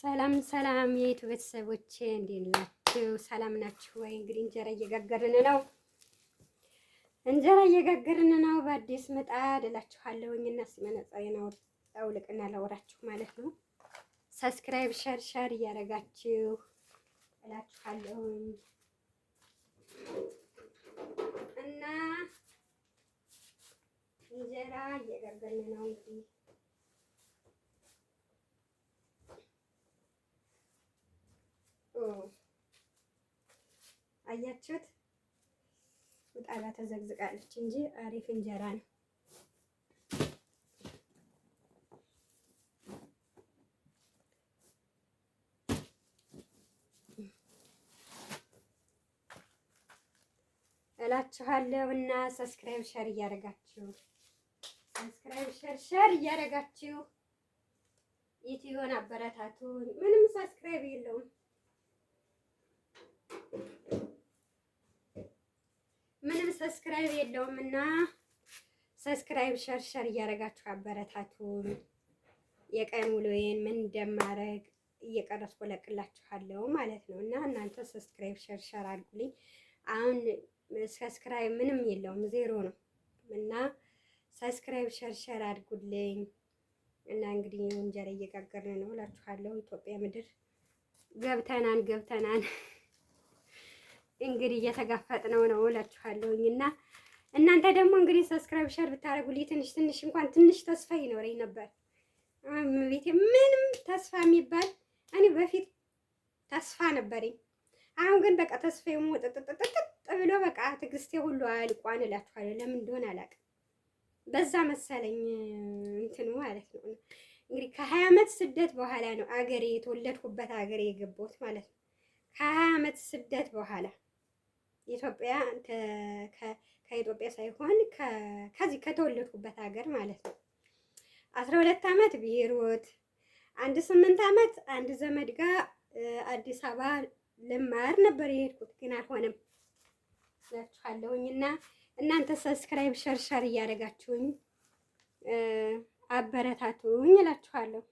ሰላም ሰላም የዩቲዩብ ቤተሰቦቼ እንዴት ናችሁ? ሰላም ናችሁ ወይ? እንግዲህ እንጀራ እየጋገርን ነው። በአዲስ ምጣድ እላችኋለሁኝ እና ሲመነጻዬን አውልቅና ላውራችሁ ማለት ነው። ሰብስክራይብ ሸር እያደረጋችሁ እላችኋለሁኝ እና እንጀራ እየጋገርን ነው እንግዲህ አያችሁት? ምጣዷ ተዘግዝቃለች እንጂ አሪፍ እንጀራ ነው። እላችኋለሁ እና ሰብስክራይብ ሸር እያደረጋችሁ ዩቲዩብን አበረታቱ። ምንም ሰብስክራይብ የለውም። እና ሰብስክራይብ ሸር እያደረጋችሁ አበረታቱን። የቀን ውሎዬን ምን እንደማረግ እየቀረስኩ ለቅላችኋለሁ ማለት ነው። እና እናንተ ሰብስክራይብ ሸር አድርጉልኝ። አሁን ሰብስክራይብ ምንም የለውም ዜሮ ነው። እና ሰብስክራይብ ሸር አድርጉልኝ። እና እንግዲህ እንጀራ እየጋገርን ነው እላችኋለሁ። ኢትዮጵያ ምድር ገብተናን እንግዲህ እየተጋፈጥነው ነው እላችኋለሁኝ። እና እናንተ ደግሞ እንግዲህ ሰብስክራይብ ሸር ብታደርጉልኝ ትንሽ እንኳን ትንሽ ተስፋ ይኖረኝ ነበር። ቤቴ ምንም ተስፋ የሚባል እኔ በፊት ተስፋ ነበረኝ። አሁን ግን በቃ ተስፋዬ ሞጥጥጥጥ ብሎ በቃ ትዕግስቴ ሁሉ አልቋን እላችኋለሁ። ለምን እንደሆነ አላውቅም። በዛ መሰለኝ እንትኑ ማለት ነው። እንግዲህ ከ20 ዓመት ስደት በኋላ ነው አገሬ የተወለድኩበት አገሬ የገባሁት ማለት ነው። ከ20 ዓመት ስደት በኋላ ኢትዮጵያ ከኢትዮጵያ ሳይሆን ከዚህ ከተወለድኩበት ሀገር ማለት ነው። 12 ዓመት ብሄሮት 8 ዓመት አንድ ዘመድ ጋር አዲስ አበባ ልማር ነበር የሄድኩት፣ ግን አልሆነም እላችኋለሁኝ። እና እናንተ ሰብስክራይብ ሸር እያደረጋችሁኝ አበረታቱኝ እላችኋለሁ።